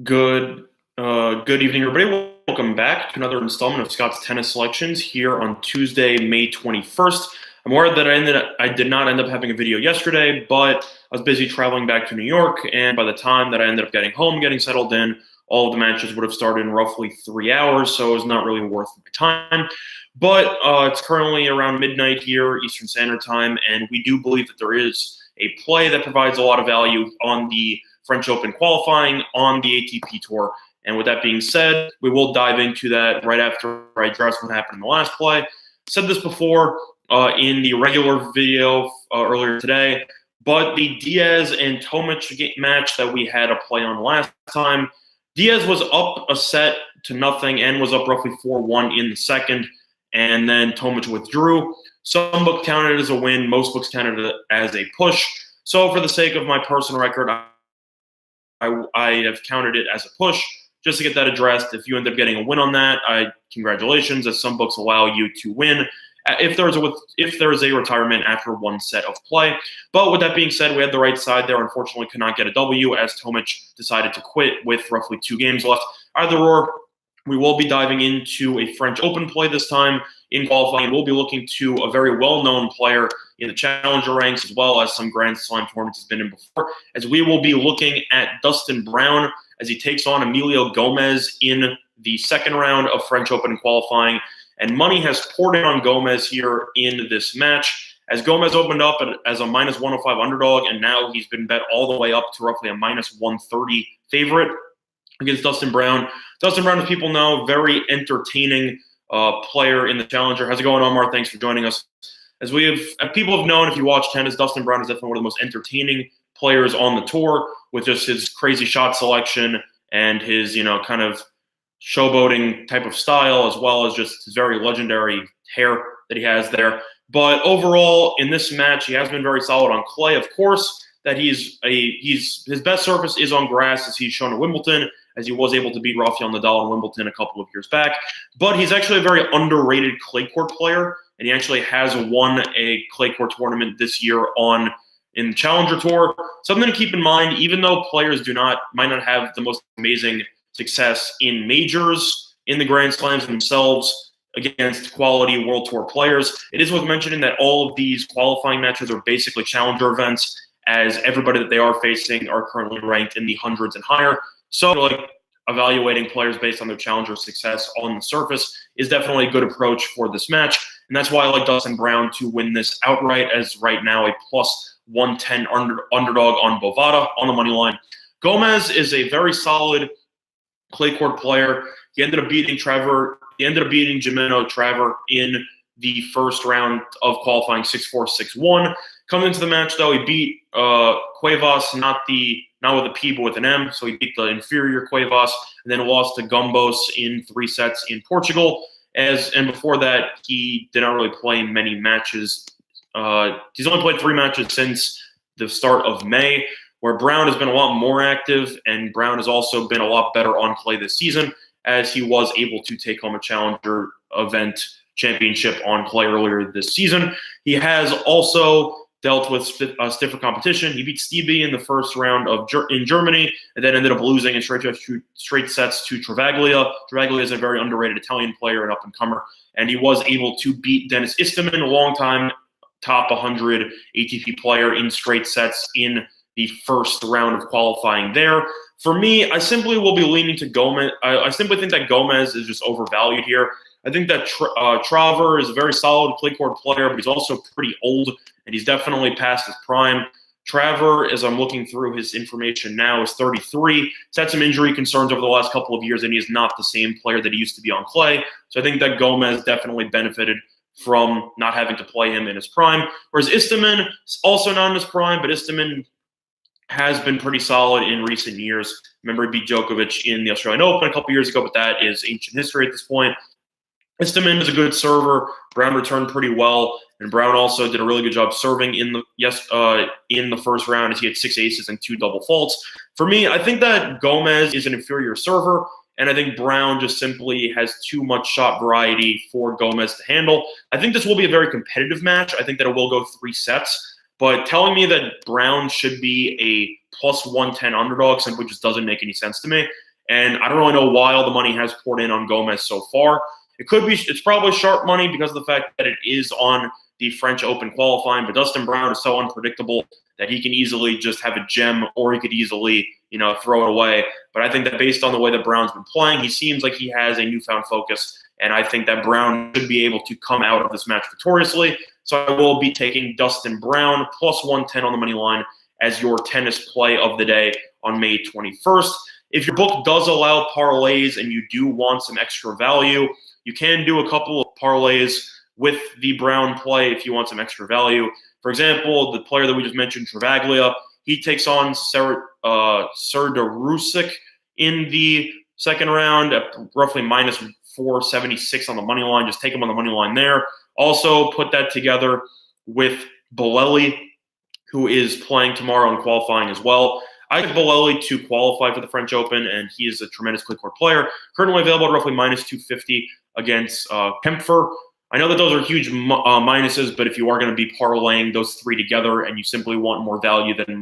Good evening, everybody. Welcome back to another installment of Scott's Tennis Selections here on Tuesday, May 21st. I'm aware that I did not end up having a video yesterday, but I was busy traveling back to New York, and by the time that I ended up getting home, getting settled in, all of the matches would have started in roughly 3 hours, so it was not really worth my time. But it's currently around midnight here, Eastern Standard Time, and we do believe that there is a play that provides a lot of value on the French Open qualifying on the ATP Tour. And with that being said, we will dive into that right after I address what happened in the last play. Said this before in the regular video earlier today, but the Diaz and Tomic match that we had a play on last time, Diaz was up a set to nothing and was up roughly 4-1 in the second, and then Tomic withdrew. Some books counted it as a win, most books counted it as a push. So for the sake of my personal record, I have counted it as a push just to get that addressed. If you end up getting a win on that, congratulations, as some books allow you to win if there is a retirement after one set of play. But with that being said, we had the right side there. Unfortunately, could not get a W as Tomic decided to quit with roughly 2 games left. Either or, we will be diving into a French Open play this time in qualifying. We'll be looking to a very well-known player in the challenger ranks, as well as some Grand Slam tournaments has been in before, as we will be looking at Dustin Brown as he takes on Emilio Gomez in the second round of French Open qualifying. And money has poured in on Gomez here in this match, as Gomez opened up as a minus 105 underdog, and now he's been bet all the way up to roughly a minus 130 favorite against Dustin Brown. Dustin Brown, as people know, very entertaining player in the challenger. How's it going, Omar? Thanks for joining us. As people have known, if you watch tennis, Dustin Brown is definitely one of the most entertaining players on the tour, with just his crazy shot selection and his, kind of showboating type of style, as well as just his very legendary hair that he has there. But overall, in this match, he has been very solid on clay. Of course, that his best surface is on grass, as he's shown at Wimbledon, as he was able to beat Rafael Nadal in Wimbledon a couple of years back. But he's actually a very underrated clay court player, and he actually has won a clay court tournament this year in the Challenger Tour. Something to keep in mind, even though players might not have the most amazing success in majors, in the Grand Slams themselves, against quality World Tour players, it is worth mentioning that all of these qualifying matches are basically challenger events, as everybody that they are facing are currently ranked in the hundreds and higher. So evaluating players based on their challenger success on the surface is definitely a good approach for this match. And that's why I like Dustin Brown to win this outright, as right now a plus 110 underdog on Bovada on the money line. Gomez is a very solid clay court player. He ended up beating Jimeno Traver in the first round of qualifying 6-4, 6-1. Coming into the match, though, he beat Cuevas, not with a P, but with an M. So he beat the inferior Cuevas, and then lost to Gombos in 3 sets in Portugal. And before that, he did not really play in many matches. He's only played 3 matches since the start of May, where Brown has been a lot more active, and Brown has also been a lot better on clay this season, as he was able to take home a challenger event championship on clay earlier this season. He has also dealt with stiffer competition. He beat Stevie in the first round in Germany, and then ended up losing in straight sets to Travaglia. Travaglia is a very underrated Italian player, an up-and-comer, and he was able to beat Dennis Istomin, a long-time top 100 ATP player, in straight sets in the first round of qualifying there. For me, I simply will be leaning to Gomez. I simply think that Gomez is just overvalued here. I think that Traver is a very solid clay court player, but he's also pretty old, and he's definitely past his prime. Traver, as I'm looking through his information now, is 33. He's had some injury concerns over the last couple of years, and he is not the same player that he used to be on clay. So I think that Gomez definitely benefited from not having to play him in his prime. Whereas Istomin is also not in his prime, but Istomin has been pretty solid in recent years. Remember, he beat Djokovic in the Australian Open a couple years ago, but that is ancient history at this point. Istomin is a good server. Brown returned pretty well, and Brown also did a really good job serving in the first round, as he had 6 aces and 2 double faults. For me, I think that Gomez is an inferior server, and I think Brown just simply has too much shot variety for Gomez to handle. I think this will be a very competitive match. I think that it will go 3 sets. But telling me that Brown should be a plus 110 underdog simply just doesn't make any sense to me. And I don't really know why all the money has poured in on Gomez so far. It's probably sharp money because of the fact that it is on the French Open qualifying, but Dustin Brown is so unpredictable that he can easily just have a gem, or he could easily, throw it away. But I think that based on the way that Brown's been playing, he seems like he has a newfound focus, and I think that Brown should be able to come out of this match victoriously. So I will be taking Dustin Brown plus 110 on the money line as your tennis play of the day on May 21st. If your book does allow parlays and you do want some extra value, you can do a couple of parlays with the Brown play if you want some extra value. For example, the player that we just mentioned, Travaglia, he takes on Serdarusik in the second round at roughly minus 476 on the money line. Just take him on the money line there. Also put that together with Bolelli, who is playing tomorrow in qualifying as well. I think Bolelli to qualify for the French Open, and he is a tremendous clay court player. Currently available at roughly minus 250 against Kempfer. I know that those are huge minuses, but if you are going to be parlaying those three together and you simply want more value than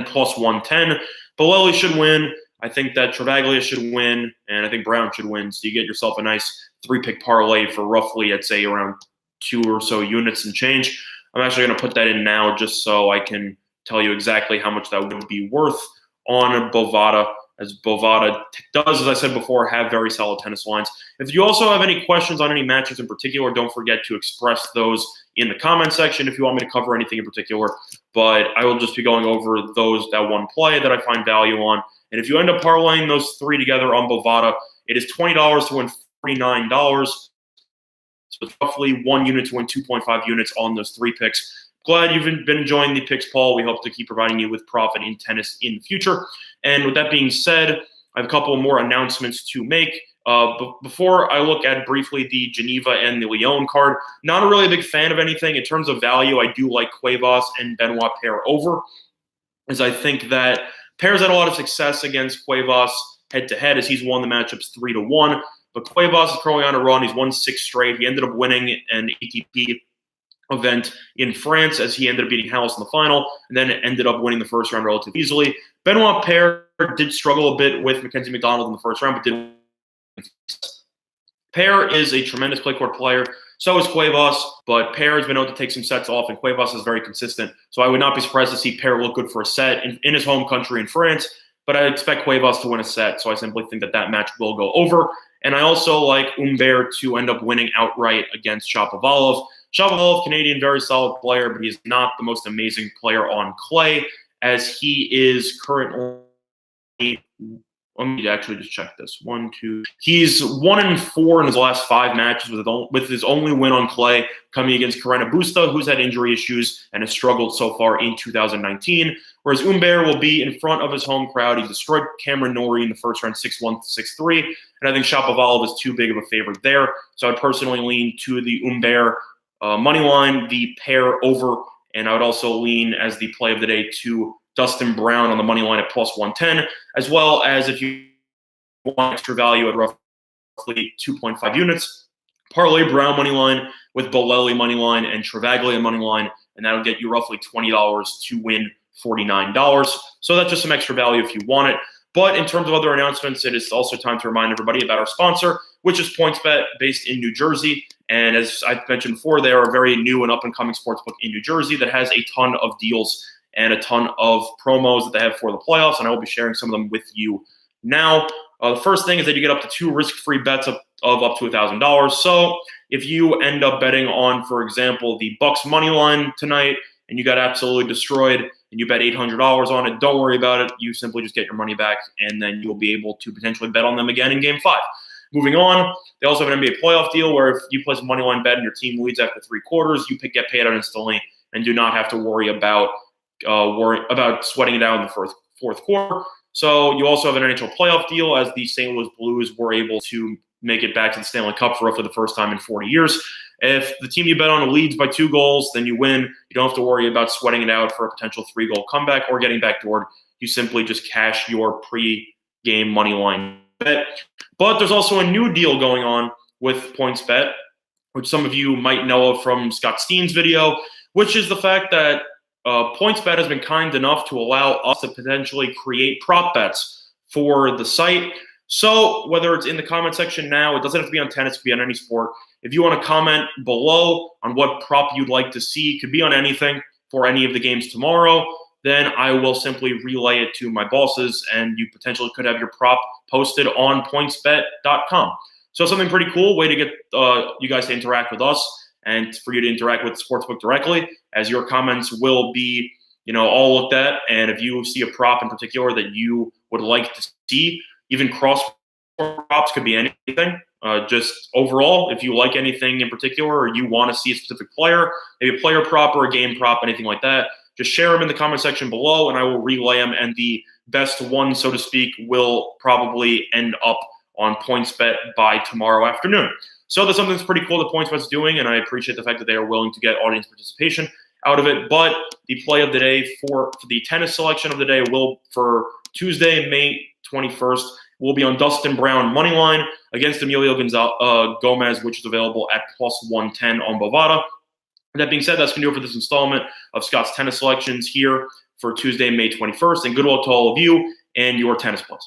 plus 110, Bolelli should win. I think that Travaglia should win, and I think Brown should win. So you get yourself a nice three-pick parlay for roughly, I'd say, around 2 or so units and change. I'm actually going to put that in now just so I can tell you exactly how much that would be worth on Bovada, as Bovada does, as I said before, have very solid tennis lines. If you also have any questions on any matches in particular, don't forget to express those in the comment section if you want me to cover anything in particular. But I will just be going over that one play that I find value on. And if you end up parlaying those three together on Bovada, it is $20 to win $49. So it's roughly 1 unit to win 2.5 units on those three picks. Glad you've been enjoying the picks, Paul. We hope to keep providing you with profit in tennis in the future. And with that being said, I have a couple more announcements to make. But before I look at briefly the Geneva and the Lyon card, not a really big fan of anything. In terms of value, I do like Cuevas and Benoit Paire over, as I think that Paire's had a lot of success against Cuevas head-to-head, as he's won the matchups 3-1. But Cuevas is currently on a run. He's won 6 straight. He ended up winning an ATP event in France as he ended up beating Hallis in the final, and then ended up winning the first round relatively easily. Benoit Paire did struggle a bit with Mackenzie McDonald in the first round, but did. Paire is a tremendous clay court player. So is Cuevas, but Paire has been able to take some sets off, and Cuevas is very consistent. So I would not be surprised to see Paire look good for a set in his home country in France, but I expect Cuevas to win a set, so I simply think that match will go over. And I also like Humbert to end up winning outright against Shapovalov. Shapovalov, Canadian, very solid player, but he's not the most amazing player on clay, as he is currently. Let me actually just check this. He's 1-4 in his last 5 matches with his only win on clay coming against Carreño Busta, who's had injury issues and has struggled so far in 2019. Whereas Humbert will be in front of his home crowd. He destroyed Cameron Norrie in the first round 6-1, 6-3. And I think Shapovalov is too big of a favorite there. So I'd personally lean to the Humbert money line, the Paire over, and I would also lean as the play of the day to Dustin Brown on the money line at plus 110, as well as if you want extra value at roughly 2.5 units, parlay Brown money line with Bolelli money line and Travaglia money line, and that'll get you roughly $20 to win $49. So that's just some extra value if you want it. But in terms of other announcements, it is also time to remind everybody about our sponsor, which is PointsBet, based in New Jersey. And as I've mentioned before, they are a very new and up-and-coming sportsbook in New Jersey that has a ton of deals and a ton of promos that they have for the playoffs, and I will be sharing some of them with you now. The first thing is that you get up to 2 risk-free bets of up to $1,000. So if you end up betting on, for example, the Bucks money line tonight, and you got absolutely destroyed, and you bet $800 on it, don't worry about it. You simply just get your money back, and then you'll be able to potentially bet on them again in Game 5. Moving on, they also have an NBA playoff deal where if you place a money line bet and your team leads after 3 quarters, you get paid out instantly and do not have to worry about sweating it out in the fourth quarter. So you also have an NHL playoff deal, as the St. Louis Blues were able to make it back to the Stanley Cup for roughly the first time in 40 years. If the team you bet on leads by 2 goals, then you win. You don't have to worry about sweating it out for a potential 3-goal comeback or getting backdoored. You simply just cash your pre-game money line bet. But there's also a new deal going on with PointsBet, which some of you might know of from Scott Steen's video, which is the fact that PointsBet has been kind enough to allow us to potentially create prop bets for the site. So whether it's in the comment section now, it doesn't have to be on tennis, it could be on any sport. If you want to comment below on what prop you'd like to see, could be on anything for any of the games tomorrow, then I will simply relay it to my bosses, and you potentially could have your prop posted on pointsbet.com. So something pretty cool, way to get you guys to interact with us and for you to interact with the sportsbook directly, as your comments will be, all looked at. And if you see a prop in particular that you would like to see, even cross props could be anything. Just overall, if you like anything in particular or you want to see a specific player, maybe a player prop or a game prop, anything like that, just share them in the comment section below and I will relay them. And the best one, so to speak, will probably end up on PointsBet by tomorrow afternoon. So that's something that's pretty cool that PointsBet's doing, and I appreciate the fact that they are willing to get audience participation out of it. But the play of the day for the tennis selection of the day will, for Tuesday, May 21st, will be on Dustin Brown moneyline against Emilio Gomez, which is available at +110 on Bovada. That being said, that's going to do it for this installment of Scott's tennis selections here for Tuesday, May 21st. And good luck to all of you and your tennis plays.